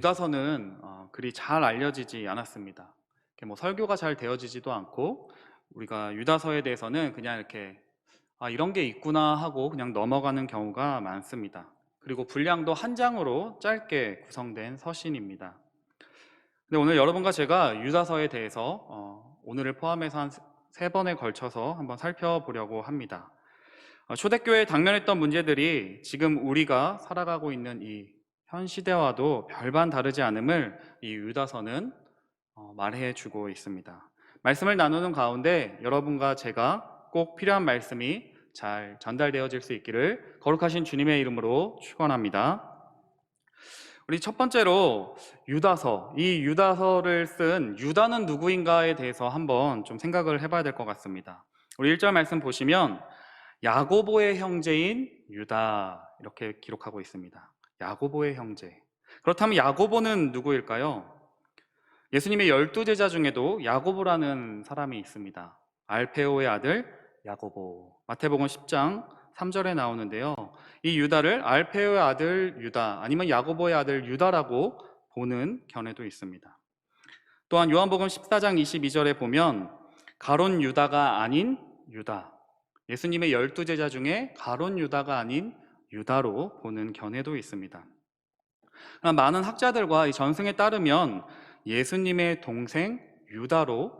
유다서는 그리 잘 알려지지 않았습니다. 이렇게 뭐 설교가 잘 되어지지도 않고 우리가 유다서에 대해서는 그냥 이렇게 이런 게 있구나 하고 그냥 넘어가는 경우가 많습니다. 그리고 분량도 한 장으로 짧게 구성된 서신입니다. 근데 오늘 여러분과 제가 유다서에 대해서 오늘을 포함해서 한 세 번에 걸쳐서 한번 살펴보려고 합니다. 초대교회에 당면했던 문제들이 지금 우리가 살아가고 있는 이 현 시대와도 별반 다르지 않음을 이 유다서는 말해 주고 있습니다. 말씀을 나누는 가운데 여러분과 제가 꼭 필요한 말씀이 잘 전달되어질 수 있기를 거룩하신 주님의 이름으로 축원합니다. 우리 첫 번째로 유다서, 이 유다서를 쓴 유다는 누구인가에 대해서 한번 좀 생각을 해봐야 될 것 같습니다. 우리 1절 말씀 보시면 야고보의 형제인 유다 이렇게 기록하고 있습니다. 야고보의 형제. 그렇다면 야고보는 누구일까요? 예수님의 12제자 중에도 야고보라는 사람이 있습니다. 알페오의 아들 야고보. 마태복음 10장 3절에 나오는데요. 이 유다를 알페오의 아들 유다 아니면 야고보의 아들 유다라고 보는 견해도 있습니다. 또한 요한복음 14장 22절에 보면 가론 유다가 아닌 유다, 예수님의 12제자 중에 가론 유다가 아닌 유다로 보는 견해도 있습니다. 많은 학자들과 이 전승에 따르면 예수님의 동생 유다로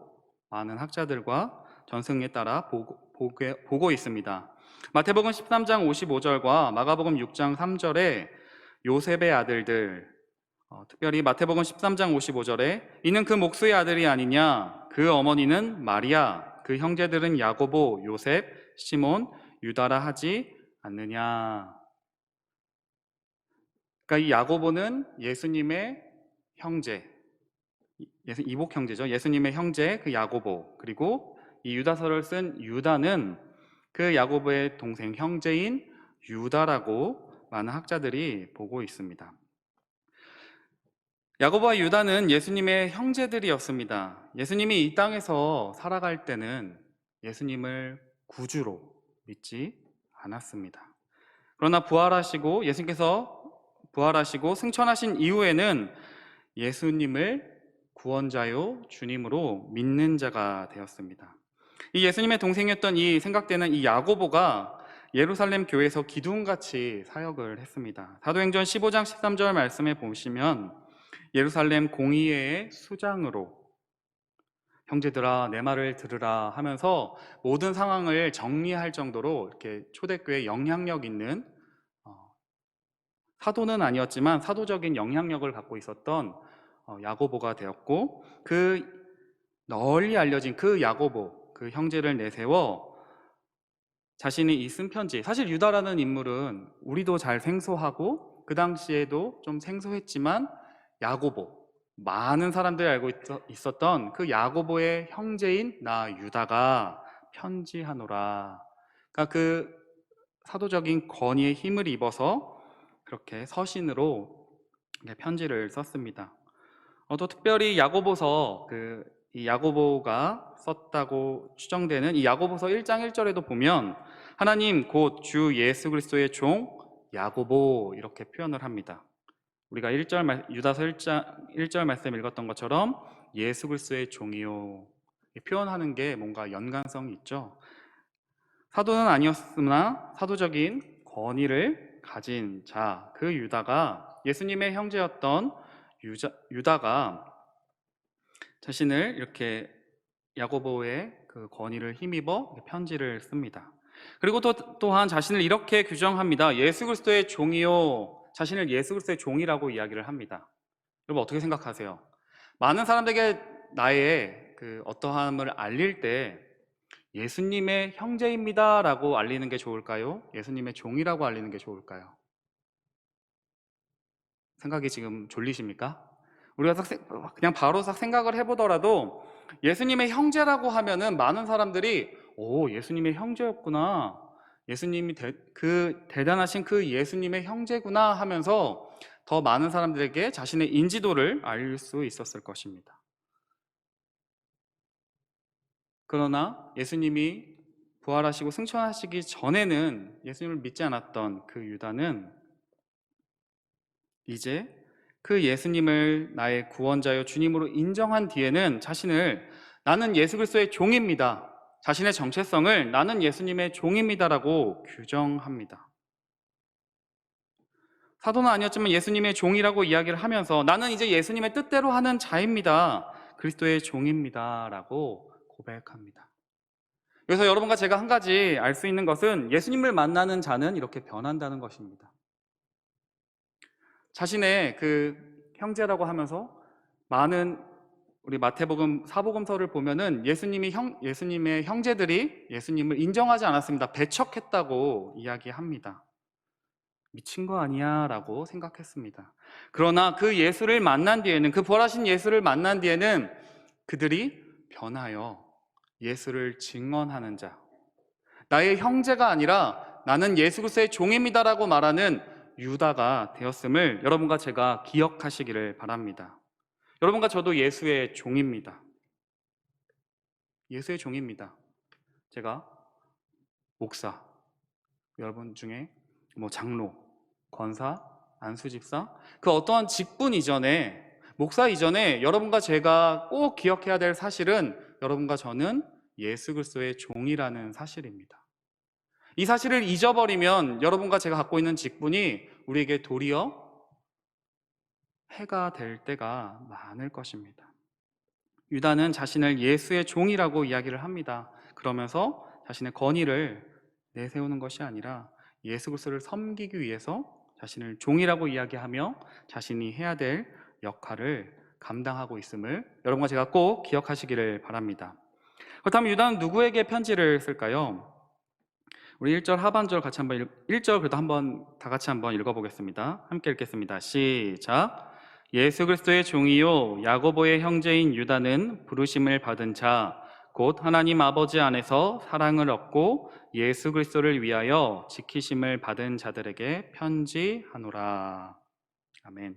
많은 학자들과 전승에 따라 보고 있습니다. 마태복음 13장 55절과 마가복음 6장 3절에 요셉의 아들들, 특별히 마태복음 13장 55절에 이는 그 목수의 아들이 아니냐, 그 어머니는 마리아, 그 형제들은 야고보, 요셉, 시몬, 유다라 하지 않느냐. 그러니까 이 야고보는 예수님의 형제, 이복 형제죠. 예수님의 형제 그 야고보, 그리고 이 유다서를 쓴 유다는 그 야고보의 동생 형제인 유다라고 많은 학자들이 보고 있습니다. 야고보와 유다는 예수님의 형제들이었습니다. 예수님이 이 땅에서 살아갈 때는 예수님을 구주로 믿지 않았습니다. 그러나 예수님께서 부활하시고 승천하신 이후에는 예수님을 구원자요 주님으로 믿는 자가 되었습니다. 이 예수님의 동생이었던 이 생각되는 이 야고보가 예루살렘 교회에서 기둥같이 사역을 했습니다. 사도행전 15장 13절 말씀에 보시면 예루살렘 공의회의 수장으로 형제들아 내 말을 들으라 하면서 모든 상황을 정리할 정도로 이렇게 초대교회 영향력 있는 사도는 아니었지만 사도적인 영향력을 갖고 있었던 야고보가 되었고, 그 널리 알려진 그 야고보, 그 형제를 내세워 자신이 이 쓴 편지, 사실 유다라는 인물은 우리도 잘 생소하고 그 당시에도 좀 생소했지만 야고보, 많은 사람들이 알고 있었던 그 야고보의 형제인 나 유다가 편지하노라. 그러니까 그 사도적인 권위의 힘을 입어서 그렇게 서신으로 편지를 썼습니다. 또 특별히 야고보서 이 야고보가 썼다고 추정되는 이 야고보서 1장 1절에도 보면 하나님 곧 주 예수 그리스도의 종 야고보 이렇게 표현을 합니다. 우리가 유다서 1절 말씀 읽었던 것처럼 예수 그리스도의 종이요 표현하는 게 뭔가 연관성이 있죠. 사도는 아니었으나 사도적인 권위를 가진 자, 그 유다가 예수님의 형제였던 유다가 자신을 이렇게 야고보의 그 권위를 힘입어 편지를 씁니다. 그리고 또한 자신을 이렇게 규정합니다. 예수 그리스도의 종이요, 자신을 예수 그리스도의 종이라고 이야기를 합니다. 여러분 어떻게 생각하세요? 많은 사람들에게 나의 그 어떠함을 알릴 때 예수님의 형제입니다라고 알리는 게 좋을까요? 예수님의 종이라고 알리는 게 좋을까요? 생각이 지금 졸리십니까? 우리가 그냥 바로 싹 생각을 해보더라도 예수님의 형제라고 하면은 많은 사람들이 예수님의 형제였구나, 예수님이 그 대단하신 그 예수님의 형제구나 하면서 더 많은 사람들에게 자신의 인지도를 알릴 수 있었을 것입니다. 그러나 예수님이 부활하시고 승천하시기 전에는 예수님을 믿지 않았던 그 유다는 이제 그 예수님을 나의 구원자여 주님으로 인정한 뒤에는 자신을 나는 예수 그리스도의 종입니다. 자신의 정체성을 나는 예수님의 종입니다라고 규정합니다. 사도는 아니었지만 예수님의 종이라고 이야기를 하면서 나는 이제 예수님의 뜻대로 하는 자입니다. 그리스도의 종입니다라고 고백합니다. 그래서 여러분과 제가 한 가지 알 수 있는 것은 예수님을 만나는 자는 이렇게 변한다는 것입니다. 자신의 그 형제라고 하면서 많은 우리 마태복음 사복음서를 보면은 예수님의 형제들이 예수님을 인정하지 않았습니다. 배척했다고 이야기합니다. 미친 거 아니야? 라고 생각했습니다. 그러나 그 예수를 만난 뒤에는, 그 부활하신 예수를 만난 뒤에는 그들이 변하여 예수를 증언하는 자, 나의 형제가 아니라 나는 예수 그리스도의 종입니다라고 말하는 유다가 되었음을 여러분과 제가 기억하시기를 바랍니다. 여러분과 저도 예수의 종입니다. 예수의 종입니다. 제가 목사, 여러분 중에 장로, 권사, 안수집사, 그 어떠한 직분 이전에, 목사 이전에 여러분과 제가 꼭 기억해야 될 사실은 여러분과 저는 예수 그리스도의 종이라는 사실입니다. 이 사실을 잊어버리면 여러분과 제가 갖고 있는 직분이 우리에게 도리어 해가 될 때가 많을 것입니다. 유다는 자신을 예수의 종이라고 이야기를 합니다. 그러면서 자신의 권위를 내세우는 것이 아니라 예수 그리스도를 섬기기 위해서 자신을 종이라고 이야기하며 자신이 해야 될 역할을 감당하고 있음을 여러분과 제가 꼭 기억하시기를 바랍니다. 그렇다면 유다는 누구에게 편지를 쓸까요? 우리 1절 하반절 같이 한번 1절 그래도 한번 다 같이 한번 읽어보겠습니다. 함께 읽겠습니다. 시작. 예수 그리스도의 종이요 야고보의 형제인 유다는 부르심을 받은 자 곧 하나님 아버지 안에서 사랑을 얻고 예수 그리스도를 위하여 지키심을 받은 자들에게 편지하노라. 아멘.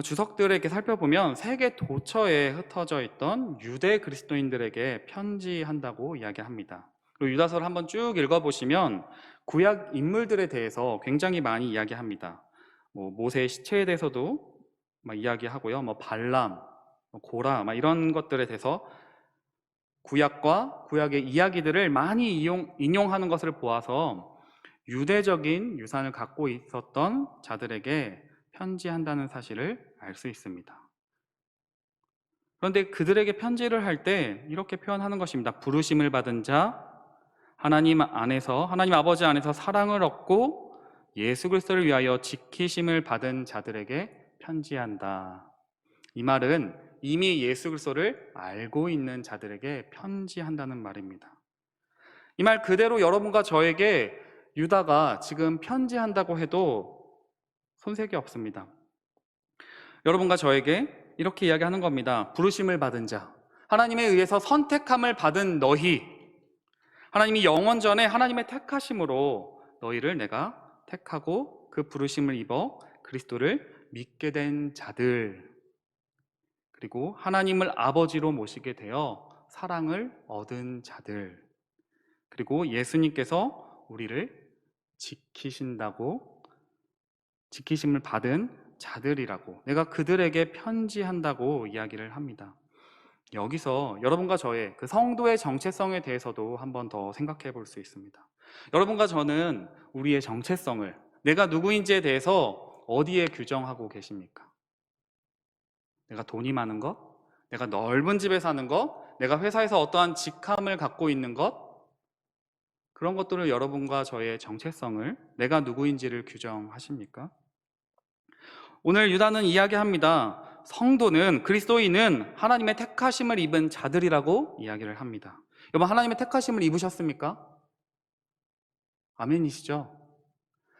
주석들을 이렇게 살펴보면 세계 도처에 흩어져 있던 유대 그리스도인들에게 편지한다고 이야기합니다. 그리고 유다서를 한번 쭉 읽어보시면 구약 인물들에 대해서 굉장히 많이 이야기합니다. 모세의 시체에 대해서도 이야기하고요. 발람, 고라 이런 것들에 대해서 구약과 구약의 이야기들을 많이 인용하는 것을 보아서 유대적인 유산을 갖고 있었던 자들에게 편지한다는 사실을 알 수 있습니다. 그런데 그들에게 편지를 할 때 이렇게 표현하는 것입니다. 부르심을 받은 자, 하나님 아버지 안에서 사랑을 얻고 예수 그리스도를 위하여 지키심을 받은 자들에게 편지한다. 이 말은 이미 예수 그리스도를 알고 있는 자들에게 편지한다는 말입니다. 이 말 그대로 여러분과 저에게 유다가 지금 편지한다고 해도 손색이 없습니다. 여러분과 저에게 이렇게 이야기하는 겁니다. 부르심을 받은 자, 하나님에 의해서 선택함을 받은 너희, 하나님이 영원 전에 하나님의 택하심으로 너희를 내가 택하고 그 부르심을 입어 그리스도를 믿게 된 자들, 그리고 하나님을 아버지로 모시게 되어 사랑을 얻은 자들, 그리고 예수님께서 우리를 지키심을 받은 자들이라고, 내가 그들에게 편지한다고 이야기를 합니다. 여기서 여러분과 저의 그 성도의 정체성에 대해서도 한번 더 생각해 볼 수 있습니다. 여러분과 저는 우리의 정체성을, 내가 누구인지에 대해서 어디에 규정하고 계십니까? 내가 돈이 많은 것? 내가 넓은 집에 사는 것? 내가 회사에서 어떠한 직함을 갖고 있는 것? 그런 것들을 여러분과 저의 정체성을, 내가 누구인지를 규정하십니까? 오늘 유다는 이야기합니다. 성도는, 그리스도인은 하나님의 택하심을 입은 자들이라고 이야기를 합니다. 여러분, 하나님의 택하심을 입으셨습니까? 아멘이시죠?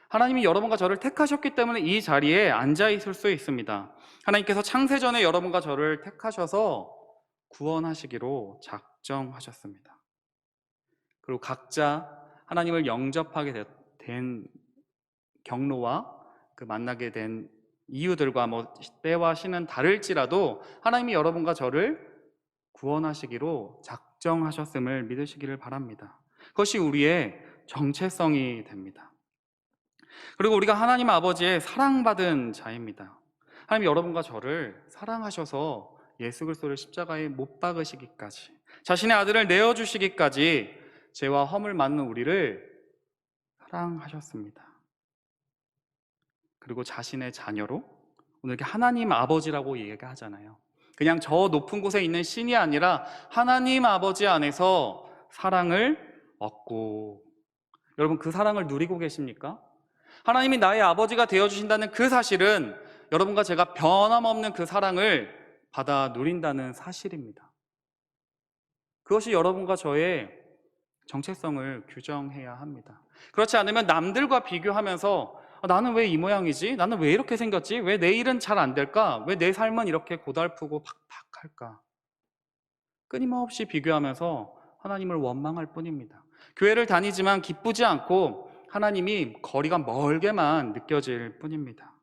하나님이 여러분과 저를 택하셨기 때문에 이 자리에 앉아 있을 수 있습니다. 하나님께서 창세전에 여러분과 저를 택하셔서 구원하시기로 작정하셨습니다. 그리고 각자 하나님을 영접하게 된 경로와 그 만나게 된 이유들과 때와 시는 다를지라도 하나님이 여러분과 저를 구원하시기로 작정하셨음을 믿으시기를 바랍니다. 그것이 우리의 정체성이 됩니다. 그리고 우리가 하나님 아버지의 사랑받은 자입니다. 하나님 여러분과 저를 사랑하셔서 예수 그리스도를 십자가에 못 박으시기까지, 자신의 아들을 내어주시기까지 죄와 허물 많은 우리를 사랑하셨습니다. 그리고 자신의 자녀로, 오늘 이렇게 하나님 아버지라고 얘기하잖아요. 그냥 저 높은 곳에 있는 신이 아니라 하나님 아버지 안에서 사랑을 얻고, 여러분 그 사랑을 누리고 계십니까? 하나님이 나의 아버지가 되어주신다는 그 사실은 여러분과 제가 변함없는 그 사랑을 받아 누린다는 사실입니다. 그것이 여러분과 저의 정체성을 규정해야 합니다. 그렇지 않으면 남들과 비교하면서 나는 왜 이 모양이지? 나는 왜 이렇게 생겼지? 왜 내 일은 잘 안 될까? 왜 내 삶은 이렇게 고달프고 팍팍할까? 끊임없이 비교하면서 하나님을 원망할 뿐입니다. 교회를 다니지만 기쁘지 않고 하나님이 거리가 멀게만 느껴질 뿐입니다.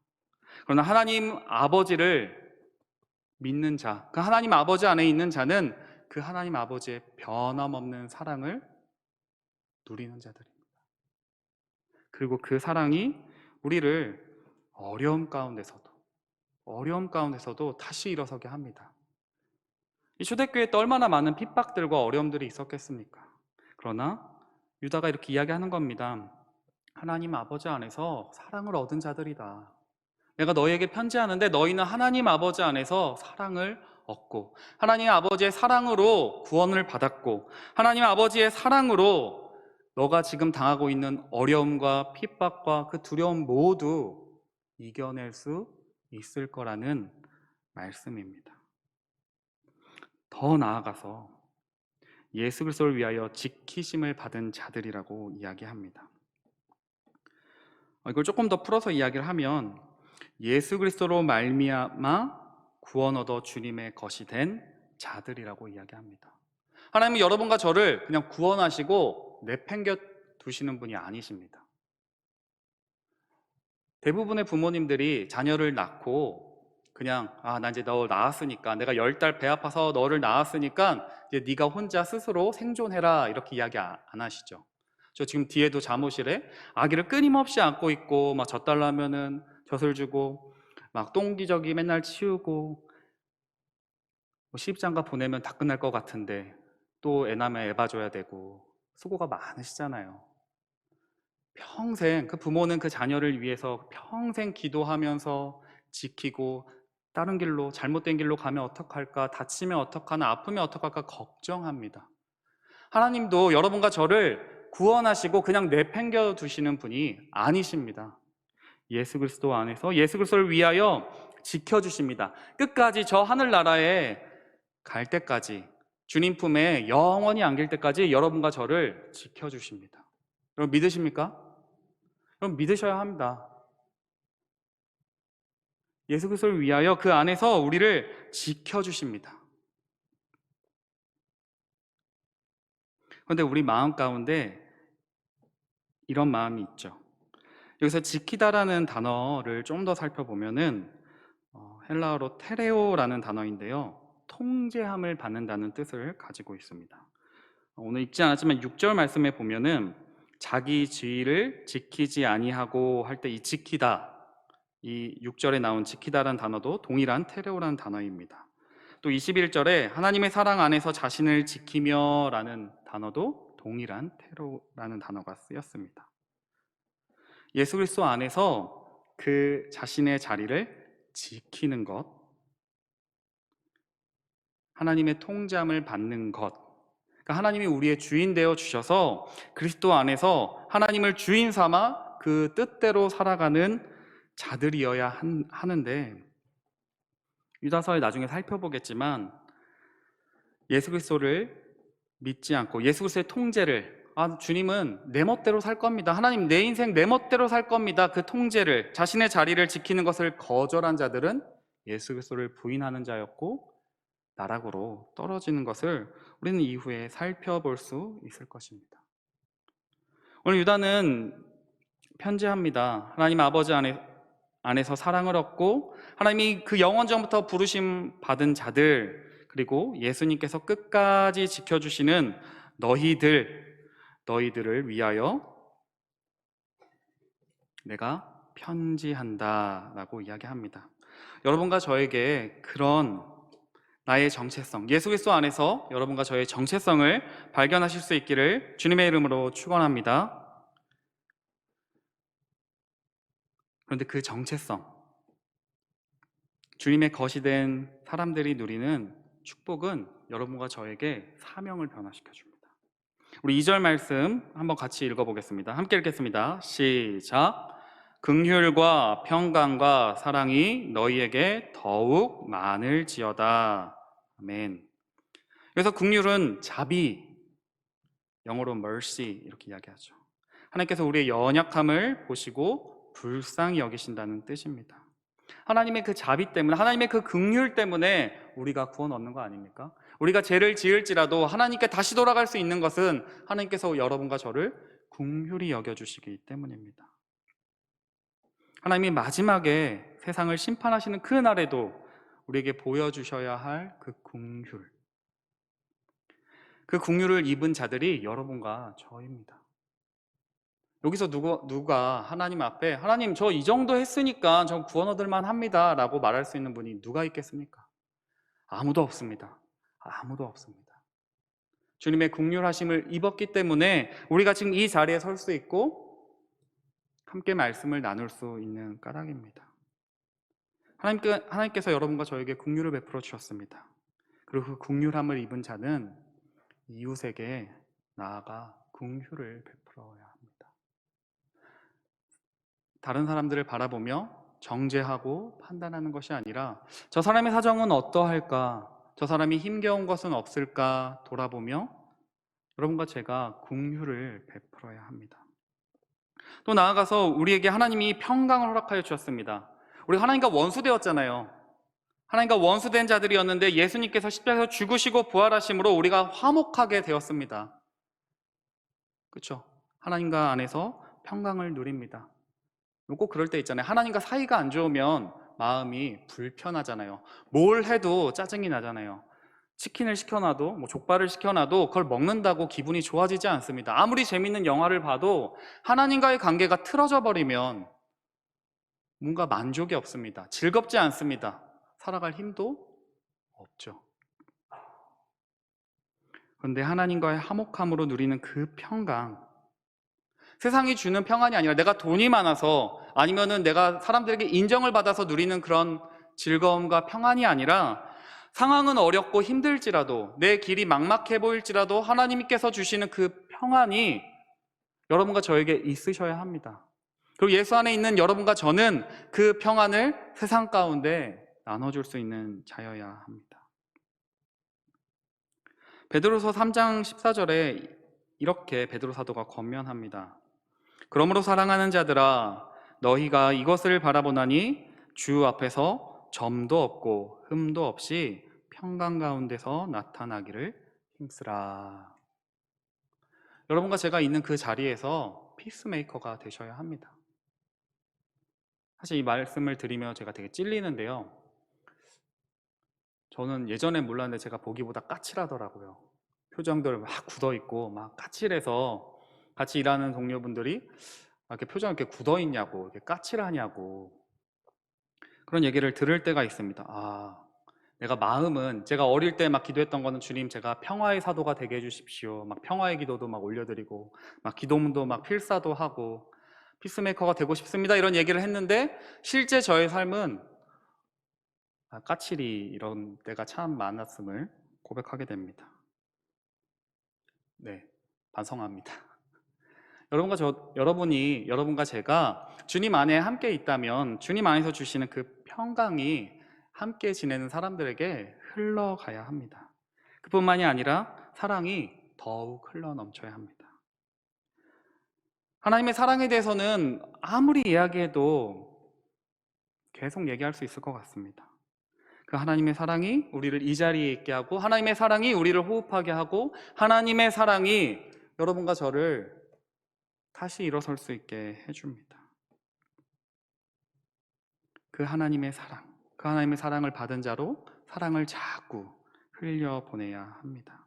그러나 하나님 아버지를 믿는 자, 그 하나님 아버지 안에 있는 자는 그 하나님 아버지의 변함없는 사랑을 누리는 자들입니다. 그리고 그 사랑이 우리를 어려움 가운데서도 다시 일어서게 합니다. 이 초대교회에 또 얼마나 많은 핍박들과 어려움들이 있었겠습니까? 그러나 유다가 이렇게 이야기하는 겁니다. 하나님 아버지 안에서 사랑을 얻은 자들이다. 내가 너희에게 편지하는데 너희는 하나님 아버지 안에서 사랑을 얻고, 하나님 아버지의 사랑으로 구원을 받았고, 하나님 아버지의 사랑으로 너가 지금 당하고 있는 어려움과 핍박과 그 두려움 모두 이겨낼 수 있을 거라는 말씀입니다. 더 나아가서 예수 그리스도를 위하여 지키심을 받은 자들이라고 이야기합니다. 이걸 조금 더 풀어서 이야기를 하면 예수 그리스도로 말미암아 구원 얻어 주님의 것이 된 자들이라고 이야기합니다. 하나님은 여러분과 저를 그냥 구원하시고 내팽겨 두시는 분이 아니십니다. 대부분의 부모님들이 자녀를 낳고 그냥 나 이제 너 낳았으니까, 내가 10달 배 아파서 너를 낳았으니까 이제 네가 혼자 스스로 생존해라, 이렇게 이야기 안 하시죠. 저 지금 뒤에도 잠옷실에 아기를 끊임없이 안고 있고, 막 젖달라면은 젖을 주고, 막 똥기저귀 맨날 치우고, 뭐 시집장가 보내면 다 끝날 것 같은데 또 애 낳으면 애 봐줘야 되고, 수고가 많으시잖아요. 평생 그 부모는 그 자녀를 위해서 평생 기도하면서 지키고, 다른 길로, 잘못된 길로 가면 어떡할까, 다치면 어떡하나, 아프면 어떡할까 걱정합니다. 하나님도 여러분과 저를 구원하시고 그냥 내팽겨 두시는 분이 아니십니다. 예수 그리스도 안에서 예수 그리스도를 위하여 지켜주십니다. 끝까지 저 하늘나라에 갈 때까지, 주님 품에 영원히 안길 때까지 여러분과 저를 지켜주십니다. 여러분 믿으십니까? 여러분 믿으셔야 합니다. 예수 그리스도를 위하여 그 안에서 우리를 지켜주십니다. 그런데 우리 마음 가운데 이런 마음이 있죠. 여기서 지키다라는 단어를 좀 더 살펴보면은 헬라어로 테레오라는 단어인데요, 통제함을 받는다는 뜻을 가지고 있습니다. 오늘 읽지 않았지만 6절 말씀에 보면은 자기 지위를 지키지 아니하고 할 때 이 지키다, 이 6절에 나온 지키다라는 단어도 동일한 테레오라는 단어입니다. 또 21절에 하나님의 사랑 안에서 자신을 지키며 라는 단어도 동일한 테레오라는 단어가 쓰였습니다. 예수 그리스도 안에서 그 자신의 자리를 지키는 것, 하나님의 통잠을 받는 것, 그러니까 하나님이 우리의 주인 되어 주셔서 그리스도 안에서 하나님을 주인 삼아 그 뜻대로 살아가는 자들이어야 하는데, 유다서에 나중에 살펴보겠지만 예수 그리스도를 믿지 않고 예수 그리스도의 통제를, 주님은 내 멋대로 살 겁니다, 하나님 내 인생 내 멋대로 살 겁니다, 그 통제를, 자신의 자리를 지키는 것을 거절한 자들은 예수 그리스도를 부인하는 자였고 나락으로 떨어지는 것을 우리는 이후에 살펴볼 수 있을 것입니다. 오늘 유다는 편지합니다. 하나님 아버지 안에서 사랑을 얻고 하나님이 그 영원전부터 부르심 받은 자들, 그리고 예수님께서 끝까지 지켜주시는 너희들을 위하여 내가 편지한다라고 이야기합니다. 여러분과 저에게 그런 나의 정체성, 예수 그리스도 안에서 여러분과 저의 정체성을 발견하실 수 있기를 주님의 이름으로 축원합니다. 그런데 그 정체성, 주님의 것이 된 사람들이 누리는 축복은 여러분과 저에게 사명을 변화시켜 줍니다. 우리 2절 말씀 한번 같이 읽어보겠습니다. 함께 읽겠습니다. 시작. 긍휼과 평강과 사랑이 너희에게 더욱 많을지어다. 아멘. 그래서 긍휼은 자비, 영어로 mercy 이렇게 이야기하죠. 하나님께서 우리의 연약함을 보시고 불쌍히 여기신다는 뜻입니다. 하나님의 그 자비 때문에, 하나님의 그 긍휼 때문에 우리가 구원 얻는 거 아닙니까? 우리가 죄를 지을지라도 하나님께 다시 돌아갈 수 있는 것은 하나님께서 여러분과 저를 긍휼히 여겨주시기 때문입니다. 하나님이 마지막에 세상을 심판하시는 그 날에도 우리에게 보여주셔야 할 그 긍휼, 그 긍휼을 입은 자들이 여러분과 저입니다. 여기서 누가 하나님 앞에 하나님 저 이 정도 했으니까 전 구원 얻을 만합니다 라고 말할 수 있는 분이 누가 있겠습니까? 아무도 없습니다. 아무도 없습니다. 주님의 긍휼하심을 입었기 때문에 우리가 지금 이 자리에 설 수 있고 함께 말씀을 나눌 수 있는 까닭입니다. 하나님께서 여러분과 저에게 긍휼을 베풀어 주셨습니다. 그리고 그 긍휼함을 입은 자는 이웃에게 나아가 긍휼을 베풀어야 합니다. 다른 사람들을 바라보며 정죄하고 판단하는 것이 아니라 저 사람의 사정은 어떠할까? 저 사람이 힘겨운 것은 없을까? 돌아보며 여러분과 제가 긍휼을 베풀어야 합니다. 또 나아가서 우리에게 하나님이 평강을 허락하여 주셨습니다. 우리 하나님과 원수되었잖아요. 하나님과 원수된 자들이었는데 예수님께서 십자가에서 죽으시고 부활하심으로 우리가 화목하게 되었습니다. 그렇죠? 하나님과 안에서 평강을 누립니다. 꼭 그럴 때 있잖아요. 하나님과 사이가 안 좋으면 마음이 불편하잖아요. 뭘 해도 짜증이 나잖아요. 치킨을 시켜놔도 족발을 시켜놔도 그걸 먹는다고 기분이 좋아지지 않습니다. 아무리 재밌는 영화를 봐도 하나님과의 관계가 틀어져 버리면 뭔가 만족이 없습니다. 즐겁지 않습니다. 살아갈 힘도 없죠. 그런데 하나님과의 화목함으로 누리는 그 평강, 세상이 주는 평안이 아니라 내가 돈이 많아서 아니면은 내가 사람들에게 인정을 받아서 누리는 그런 즐거움과 평안이 아니라 상황은 어렵고 힘들지라도 내 길이 막막해 보일지라도 하나님께서 주시는 그 평안이 여러분과 저에게 있으셔야 합니다. 그리고 예수 안에 있는 여러분과 저는 그 평안을 세상 가운데 나눠줄 수 있는 자여야 합니다. 베드로서 3장 14절에 이렇게 베드로 사도가 권면합니다. 그러므로 사랑하는 자들아 너희가 이것을 바라보나니 주 앞에서 점도 없고 흠도 없이 평강 가운데서 나타나기를 힘쓰라. 여러분과 제가 있는 그 자리에서 피스메이커가 되셔야 합니다. 사실 이 말씀을 드리며 제가 되게 찔리는데요. 저는 예전에 몰랐는데 제가 보기보다 까칠하더라고요. 표정들 막 굳어있고 막 까칠해서 같이 일하는 동료분들이 이렇게 표정이 이렇게 굳어있냐고, 이렇게 까칠하냐고 그런 얘기를 들을 때가 있습니다. 내가 마음은 제가 어릴 때 막 기도했던 거는 주님 제가 평화의 사도가 되게 해주십시오. 막 평화의 기도도 막 올려드리고 막 기도문도 막 필사도 하고 피스메이커가 되고 싶습니다. 이런 얘기를 했는데 실제 저의 삶은 까칠이 이런 때가 참 많았음을 고백하게 됩니다. 네, 반성합니다. 여러분과 제가 주님 안에 함께 있다면 주님 안에서 주시는 그 평강이 함께 지내는 사람들에게 흘러가야 합니다. 그뿐만이 아니라 사랑이 더욱 흘러 넘쳐야 합니다. 하나님의 사랑에 대해서는 아무리 이야기해도 계속 얘기할 수 있을 것 같습니다. 그 하나님의 사랑이 우리를 이 자리에 있게 하고 하나님의 사랑이 우리를 호흡하게 하고 하나님의 사랑이 여러분과 저를 다시 일어설 수 있게 해줍니다. 그 하나님의 사랑을 받은 자로 사랑을 자꾸 흘려보내야 합니다.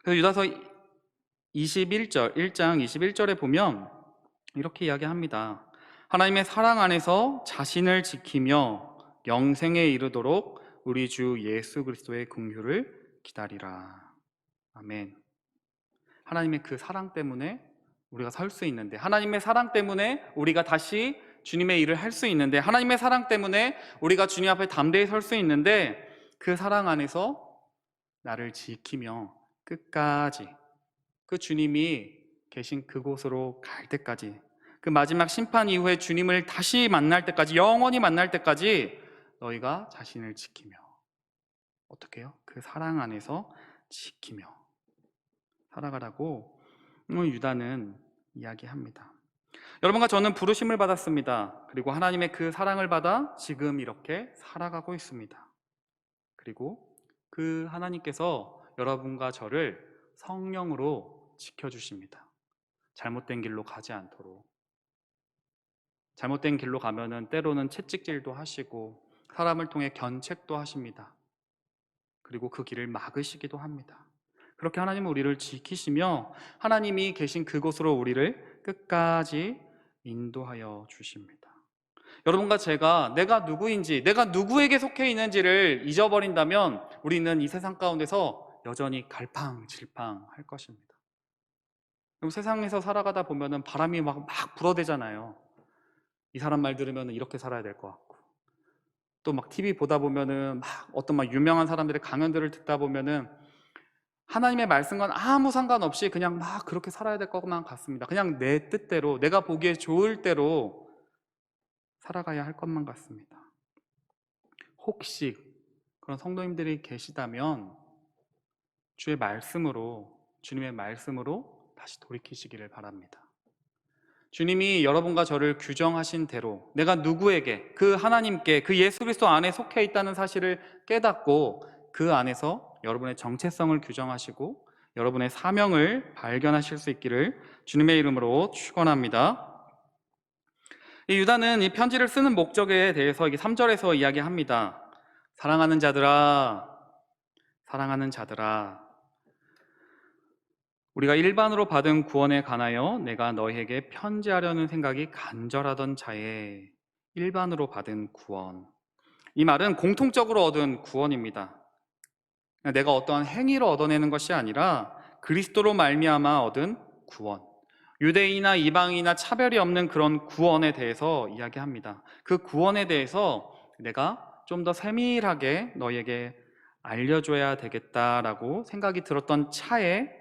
그래서 유다서 1장 21절에 보면 이렇게 이야기합니다. 하나님의 사랑 안에서 자신을 지키며 영생에 이르도록 우리 주 예수 그리스도의 긍휼을 기다리라. 아멘. 하나님의 그 사랑 때문에 우리가 설 수 있는데, 하나님의 사랑 때문에 우리가 다시 주님의 일을 할 수 있는데, 하나님의 사랑 때문에 우리가 주님 앞에 담대히 설 수 있는데, 그 사랑 안에서 나를 지키며 끝까지 그 주님이 계신 그곳으로 갈 때까지, 그 마지막 심판 이후에 주님을 다시 만날 때까지, 영원히 만날 때까지 너희가 자신을 지키며, 어떻게 해요? 그 사랑 안에서 지키며 살아가라고 유다는 이야기합니다. 여러분과 저는 부르심을 받았습니다. 그리고 하나님의 그 사랑을 받아 지금 이렇게 살아가고 있습니다. 그리고 그 하나님께서 여러분과 저를 성령으로 지켜주십니다. 잘못된 길로 가지 않도록. 잘못된 길로 가면은 때로는 채찍질도 하시고 사람을 통해 견책도 하십니다. 그리고 그 길을 막으시기도 합니다. 그렇게 하나님은 우리를 지키시며 하나님이 계신 그곳으로 우리를 끝까지 인도하여 주십니다. 여러분과 제가 내가 누구인지, 내가 누구에게 속해 있는지를 잊어버린다면 우리는 이 세상 가운데서 여전히 갈팡질팡 할 것입니다. 그리고 세상에서 살아가다 보면은 바람이 막 불어대잖아요. 이 사람 말 들으면 이렇게 살아야 될 것 같고, 또 막 TV 보다 보면은 어떤 유명한 사람들의 강연들을 듣다 보면은 하나님의 말씀과는 아무 상관없이 그냥 그렇게 살아야 될 것만 같습니다. 그냥 내 뜻대로, 내가 보기에 좋을 대로 살아가야 할 것만 같습니다. 혹시 그런 성도님들이 계시다면 주의 말씀으로, 주님의 말씀으로 다시 돌이키시기를 바랍니다. 주님이 여러분과 저를 규정하신 대로 내가 누구에게, 그 하나님께, 그 예수 그리스도 안에 속해 있다는 사실을 깨닫고 그 안에서 여러분의 정체성을 규정하시고 여러분의 사명을 발견하실 수 있기를 주님의 이름으로 축원합니다. 이 유다는 이 편지를 쓰는 목적에 대해서 3절에서 이야기합니다. 사랑하는 자들아, 사랑하는 자들아, 우리가 일반으로 받은 구원에 관하여 내가 너희에게 편지하려는 생각이 간절하던 차에. 일반으로 받은 구원, 이 말은 공통적으로 얻은 구원입니다. 내가 어떠한 행위로 얻어내는 것이 아니라 그리스도로 말미암아 얻은 구원, 유대인이나 이방인이나 차별이 없는 그런 구원에 대해서 이야기합니다. 그 구원에 대해서 내가 좀 더 세밀하게 너희에게 알려줘야 되겠다라고 생각이 들었던 차에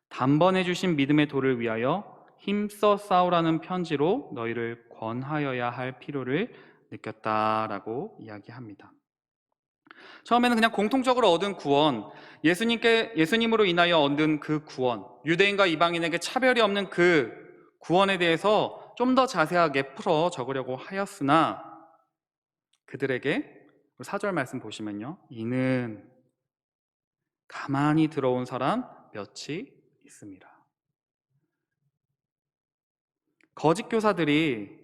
단번에 주신 믿음의 도를 위하여 힘써 싸우라는 편지로 너희를 권하여야 할 필요를 느꼈다라고 이야기합니다. 처음에는 그냥 공통적으로 얻은 구원, 예수님으로 인하여 얻은 그 구원, 유대인과 이방인에게 차별이 없는 그 구원에 대해서 좀 더 자세하게 풀어 적으려고 하였으나 그들에게 4절 말씀 보시면요, 이는 가만히 들어온 사람 몇이 있습니다. 거짓 교사들이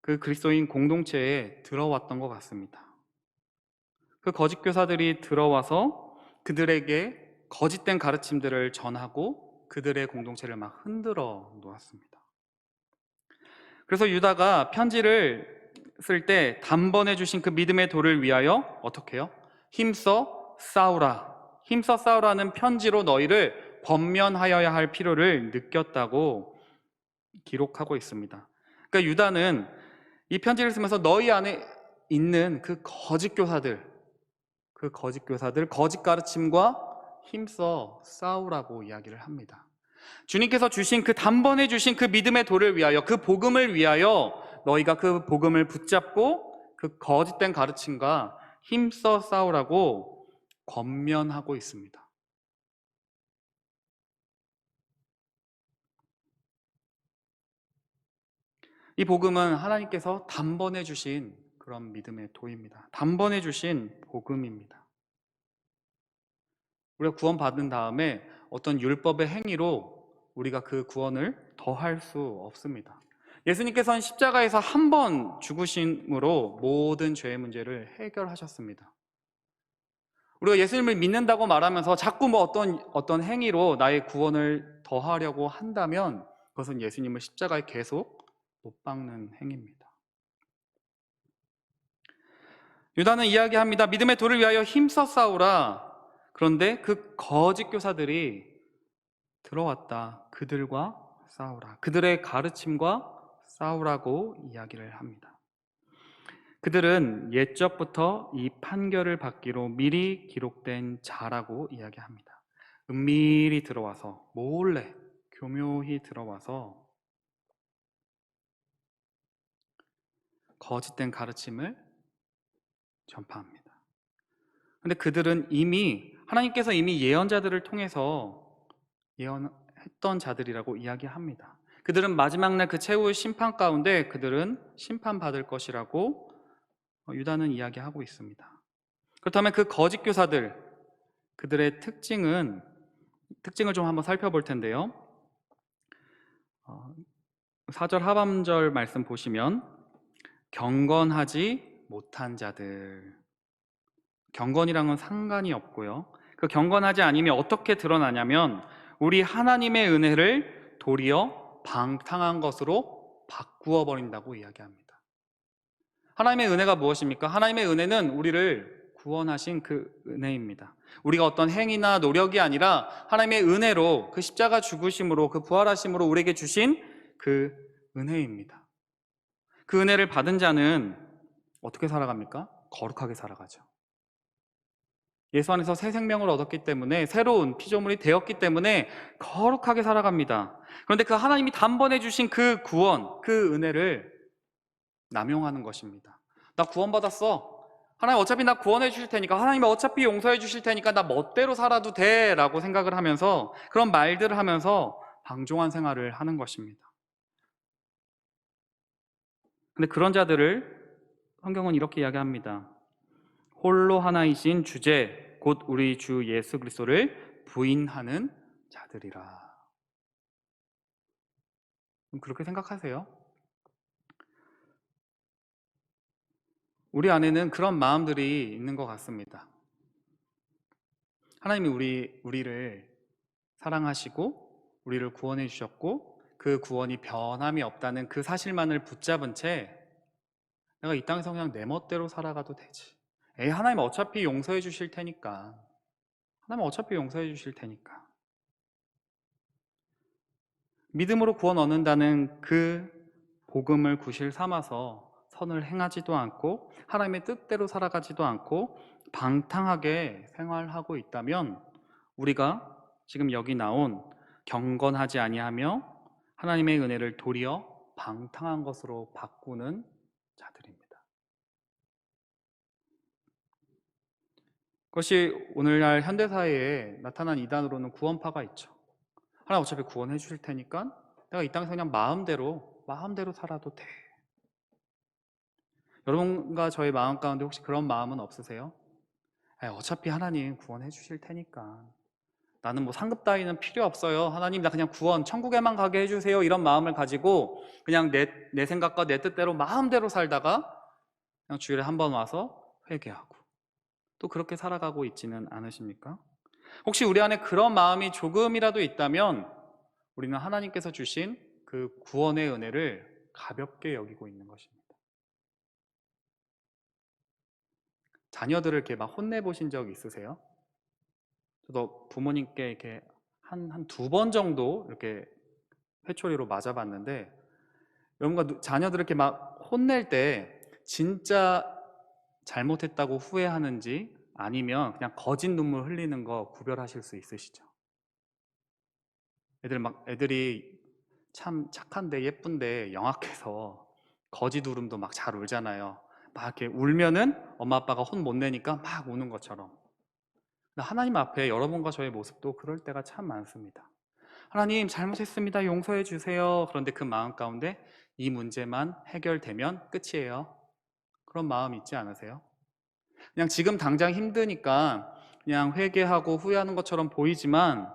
그 그리스도인 공동체에 들어왔던 것 같습니다. 그 거짓 교사들이 들어와서 그들에게 거짓된 가르침들을 전하고 그들의 공동체를 흔들어 놓았습니다. 그래서 유다가 편지를 쓸 때 단번에 주신 그 믿음의 도를 위하여 어떻게 해요? 힘써 싸우라. 힘써 싸우라는 편지로 너희를 권면하여야 할 필요를 느꼈다고 기록하고 있습니다. 그러니까 유다는 이 편지를 쓰면서 너희 안에 있는 그 거짓 교사들, 거짓 가르침과 힘써 싸우라고 이야기를 합니다. 주님께서 주신 그 단번에 주신 그 믿음의 도를 위하여, 그 복음을 위하여 너희가 그 복음을 붙잡고 그 거짓된 가르침과 힘써 싸우라고 권면하고 있습니다. 이 복음은 하나님께서 단번에 주신 그런 믿음의 도입니다. 단번에 주신 복음입니다. 우리가 구원받은 다음에 어떤 율법의 행위로 우리가 그 구원을 더할 수 없습니다. 예수님께서는 십자가에서 한 번 죽으심으로 모든 죄의 문제를 해결하셨습니다. 우리가 예수님을 믿는다고 말하면서 자꾸 어떤 행위로 나의 구원을 더하려고 한다면 그것은 예수님을 십자가에 계속 못 박는 행위입니다. 유다는 이야기합니다. 믿음의 도를 위하여 힘써 싸우라. 그런데 그 거짓 교사들이 들어왔다. 그들과 싸우라. 그들의 가르침과 싸우라고 이야기를 합니다. 그들은 옛적부터 이 판결을 받기로 미리 기록된 자라고 이야기합니다. 은밀히 들어와서, 몰래 교묘히 들어와서 거짓된 가르침을 전파합니다. 근데 그들은 하나님께서 이미 예언자들을 통해서 예언했던 자들이라고 이야기합니다. 그들은 마지막 날 그 최후의 심판 가운데 그들은 심판받을 것이라고 유다는 이야기하고 있습니다. 그렇다면 그 거짓 교사들, 그들의 특징을 좀 한번 살펴볼 텐데요. 4절 하반절 말씀 보시면 경건하지 못한 자들, 경건이랑은 상관이 없고요. 그 경건하지 않음이 어떻게 드러나냐면 우리 하나님의 은혜를 도리어 방탕한 것으로 바꾸어 버린다고 이야기합니다. 하나님의 은혜가 무엇입니까? 하나님의 은혜는 우리를 구원하신 그 은혜입니다. 우리가 어떤 행위나 노력이 아니라 하나님의 은혜로, 그 십자가 죽으심으로, 그 부활하심으로 우리에게 주신 그 은혜입니다. 그 은혜를 받은 자는 어떻게 살아갑니까? 거룩하게 살아가죠. 예수 안에서 새 생명을 얻었기 때문에, 새로운 피조물이 되었기 때문에 거룩하게 살아갑니다. 그런데 그 하나님이 단번에 주신 그 구원, 그 은혜를 남용하는 것입니다. 나 구원받았어. 하나님 어차피 나 구원해 주실 테니까, 하나님 어차피 용서해 주실 테니까 나 멋대로 살아도 돼 라고 생각을 하면서, 그런 말들을 하면서 방종한 생활을 하는 것입니다. 근데 그런 자들을 성경은 이렇게 이야기합니다. 홀로 하나이신 주제 곧 우리 주 예수 그리스도를 부인하는 자들이라. 그렇게 생각하세요? 우리 안에는 그런 마음들이 있는 것 같습니다. 하나님이 우리를 사랑하시고 우리를 구원해 주셨고 그 구원이 변함이 없다는 그 사실만을 붙잡은 채 내가 이 땅에서 그냥 내 멋대로 살아가도 되지. 하나님 어차피 용서해 주실 테니까. 하나님 어차피 용서해 주실 테니까. 믿음으로 구원 얻는다는 그 복음을 구실 삼아서 선을 행하지도 않고 하나님의 뜻대로 살아가지도 않고 방탕하게 생활하고 있다면 우리가 지금 여기 나온 경건하지 아니하며 하나님의 은혜를 도리어 방탕한 것으로 바꾸는 자들입니다. 그것이 오늘날 현대사회에 나타난 이단으로는 구원파가 있죠. 하나님 어차피 구원해 주실 테니까 내가 이 땅에서 그냥 마음대로 살아도 돼. 여러분과 저의 마음 가운데 혹시 그런 마음은 없으세요? 어차피 하나님 구원해 주실 테니까 나는 뭐 상급 따위는 필요 없어요. 하나님 나 그냥 구원 천국에만 가게 해주세요. 이런 마음을 가지고 그냥 내 생각과 내 뜻대로 마음대로 살다가 그냥 주일에 한 번 와서 회개하고 또 그렇게 살아가고 있지는 않으십니까? 혹시 우리 안에 그런 마음이 조금이라도 있다면 우리는 하나님께서 주신 그 구원의 은혜를 가볍게 여기고 있는 것입니다. 자녀들을 이렇게 막 혼내보신 적 있으세요? 저도 부모님께 이렇게 한 두 번 정도 이렇게 회초리로 맞아봤는데 여러분과 자녀들을 이렇게 막 혼낼 때 진짜 잘못했다고 후회하는지 아니면 그냥 거짓 눈물 흘리는 거 구별하실 수 있으시죠? 애들이 참 착한데 예쁜데 영악해서 거짓 울음도 막 잘 울잖아요. 막 이렇게 울면은 엄마 아빠가 혼 못 내니까 막 우는 것처럼. 근데 하나님 앞에 여러분과 저의 모습도 그럴 때가 참 많습니다. 하나님 잘못했습니다. 용서해 주세요. 그런데 그 마음 가운데 이 문제만 해결되면 끝이에요. 그런 마음 있지 않으세요? 그냥 지금 당장 힘드니까 그냥 회개하고 후회하는 것처럼 보이지만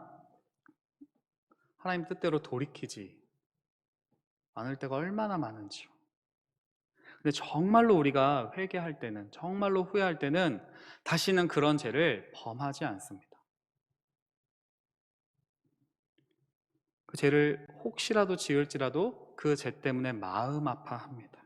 하나님 뜻대로 돌이키지 않을 때가 얼마나 많은지요. 근데 정말로 우리가 회개할 때는, 정말로 후회할 때는 다시는 그런 죄를 범하지 않습니다. 그 죄를 혹시라도 지을지라도 그 죄 때문에 마음 아파합니다.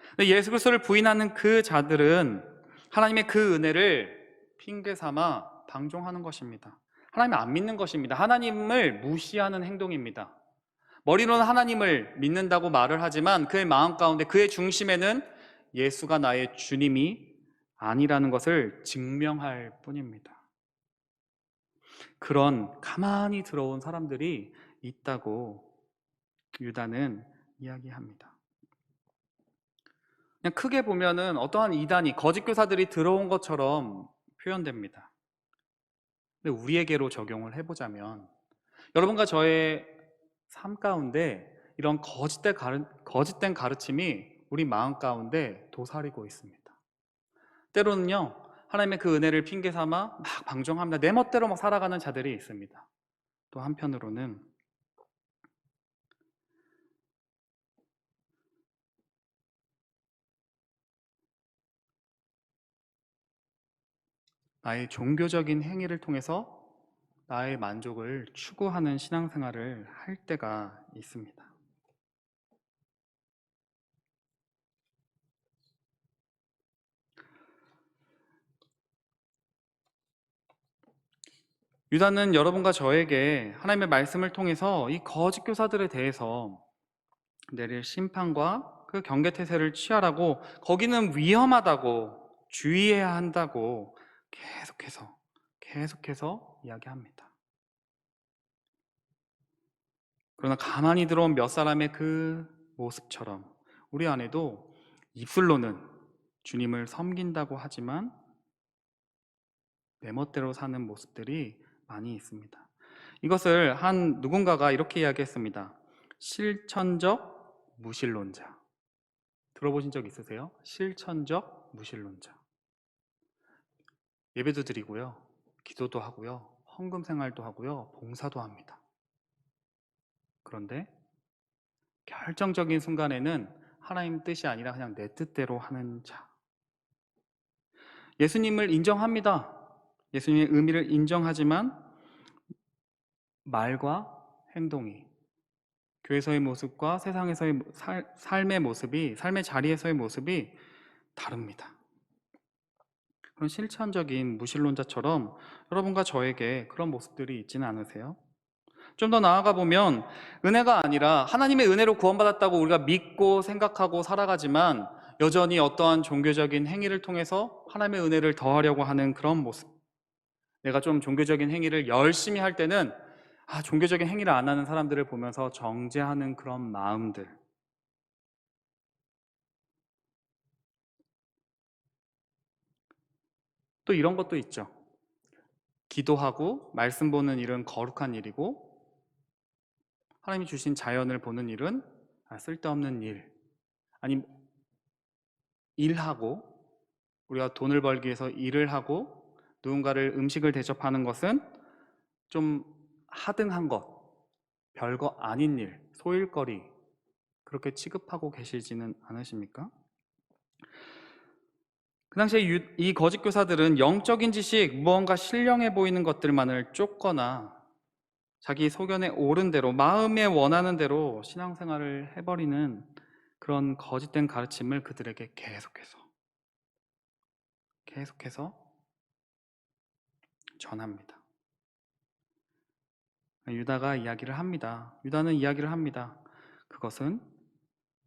근데 예수 그리스도를 부인하는 그 자들은 하나님의 그 은혜를 핑계 삼아 방종하는 것입니다. 하나님을 안 믿는 것입니다. 하나님을 무시하는 행동입니다. 머리로는 하나님을 믿는다고 말을 하지만 그의 마음 가운데, 그의 중심에는 예수가 나의 주님이 아니라는 것을 증명할 뿐입니다. 그런 가만히 들어온 사람들이 있다고 유다는 이야기합니다. 그냥 크게 보면은 어떠한 이단이, 거짓 교사들이 들어온 것처럼 표현됩니다. 근데 우리에게로 적용을 해보자면, 여러분과 저의 삶 가운데 이런 거짓된 가르침이 우리 마음 가운데 도사리고 있습니다. 때로는요, 하나님의 그 은혜를 핑계 삼아 막 방종합니다. 내 멋대로 막 살아가는 자들이 있습니다. 또 한편으로는 나의 종교적인 행위를 통해서 나의 만족을 추구하는 신앙생활을 할 때가 있습니다. 유다는 여러분과 저에게 하나님의 말씀을 통해서 이 거짓 교사들에 대해서 내릴 심판과 그 경계태세를 취하라고, 거기는 위험하다고, 주의해야 한다고 계속해서 이야기합니다. 그러나 가만히 들어온 몇 사람의 그 모습처럼 우리 안에도 입술로는 주님을 섬긴다고 하지만 내 멋대로 사는 모습들이 많이 있습니다. 이것을 한 누군가가 이렇게 이야기했습니다. 실천적 무신론자. 들어보신 적 있으세요? 실천적 무신론자. 예배도 드리고요, 기도도 하고요, 헌금 생활도 하고요, 봉사도 합니다. 그런데 결정적인 순간에는 하나님 뜻이 아니라 그냥 내 뜻대로 하는 자. 예수님을 인정합니다. 예수님의 의미를 인정하지만 말과 행동이, 교회에서의 모습과 세상에서의 삶의 모습이, 삶의 자리에서의 모습이 다릅니다. 그런 실천적인 무신론자처럼 여러분과 저에게 그런 모습들이 있지는 않으세요? 좀 더 나아가 보면 은혜가 아니라 하나님의 은혜로 구원받았다고 우리가 믿고 생각하고 살아가지만 여전히 어떠한 종교적인 행위를 통해서 하나님의 은혜를 더하려고 하는 그런 모습. 내가 좀 종교적인 행위를 열심히 할 때는 종교적인 행위를 안 하는 사람들을 보면서 정죄하는 그런 마음들. 또 이런 것도 있죠. 기도하고 말씀 보는 일은 거룩한 일이고 하나님이 주신 자연을 보는 일은 쓸데없는 일. 아니, 일하고, 우리가 돈을 벌기 위해서 일을 하고 누군가를 음식을 대접하는 것은 좀 하등한 것, 별거 아닌 일, 소일거리, 그렇게 취급하고 계시지는 않으십니까? 그 당시에 이 거짓 교사들은 영적인 지식, 무언가 신령해 보이는 것들만을 쫓거나 자기 소견에 옳은 대로, 마음에 원하는 대로 신앙생활을 해버리는 그런 거짓된 가르침을 그들에게 계속해서 전합니다. 유다는 이야기를 합니다. 그것은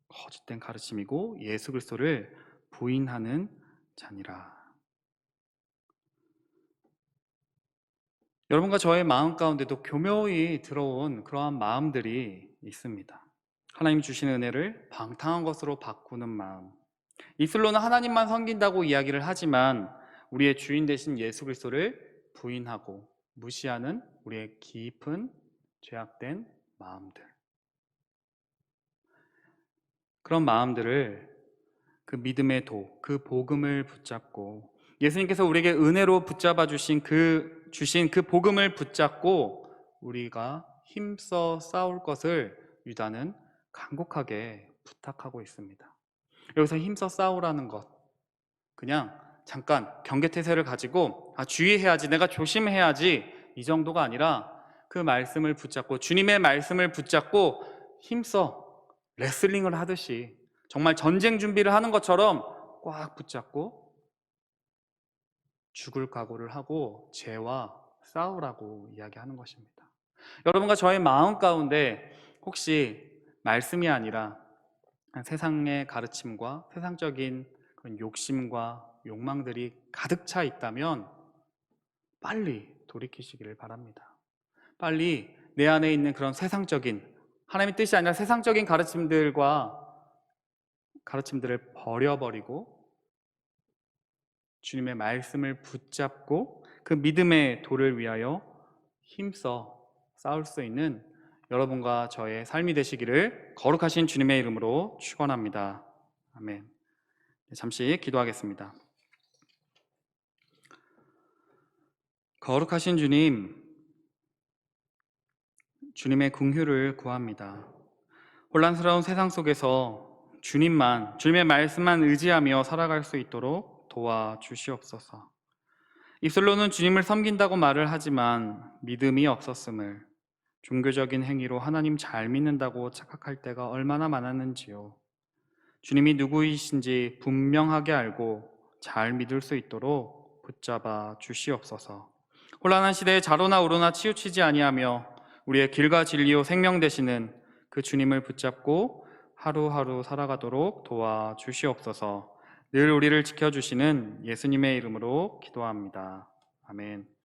거짓된 가르침이고 예수 그리스도를 부인하는 자니라. 여러분과 저의 마음 가운데도 교묘히 들어온 그러한 마음들이 있습니다. 하나님 주시는 은혜를 방탕한 것으로 바꾸는 마음. 입술로는 하나님만 섬긴다고 이야기를 하지만 우리의 주인 되신 예수 그리스도를 부인하고 무시하는 우리의 깊은 죄악된 마음들. 그런 마음들을 그 믿음의 도, 그 복음을 붙잡고 예수님께서 우리에게 은혜로 붙잡아 주신 그 복음을 붙잡고 우리가 힘써 싸울 것을 유다는 간곡하게 부탁하고 있습니다. 여기서 힘써 싸우라는 것, 그냥 잠깐 경계태세를 가지고 주의해야지, 내가 조심해야지, 이 정도가 아니라 그 말씀을 붙잡고 주님의 말씀을 붙잡고 힘써 레슬링을 하듯이 정말 전쟁 준비를 하는 것처럼 꽉 붙잡고 죽을 각오를 하고 죄와 싸우라고 이야기하는 것입니다. 여러분과 저의 마음 가운데 혹시 말씀이 아니라 세상의 가르침과 세상적인 그런 욕심과 욕망들이 가득 차 있다면 빨리 돌이키시기를 바랍니다. 빨리 내 안에 있는 그런 세상적인 하나님의 뜻이 아니라 세상적인 가르침들을 버려버리고 주님의 말씀을 붙잡고 그 믿음의 도를 위하여 힘써 싸울 수 있는 여러분과 저의 삶이 되시기를 거룩하신 주님의 이름으로 축원합니다. 아멘. 잠시 기도하겠습니다. 거룩하신 주님, 주님의 긍휼을 구합니다. 혼란스러운 세상 속에서 주님의 말씀만 의지하며 살아갈 수 있도록 도와주시옵소서. 입술로는 주님을 섬긴다고 말을 하지만 믿음이 없었음을, 종교적인 행위로 하나님 잘 믿는다고 착각할 때가 얼마나 많았는지요. 주님이 누구이신지 분명하게 알고 잘 믿을 수 있도록 붙잡아 주시옵소서. 혼란한 시대에 좌로나 우로나 치우치지 아니하며 우리의 길과 진리요 생명 되시는 그 주님을 붙잡고 하루하루 살아가도록 도와주시옵소서. 늘 우리를 지켜주시는 예수님의 이름으로 기도합니다. 아멘.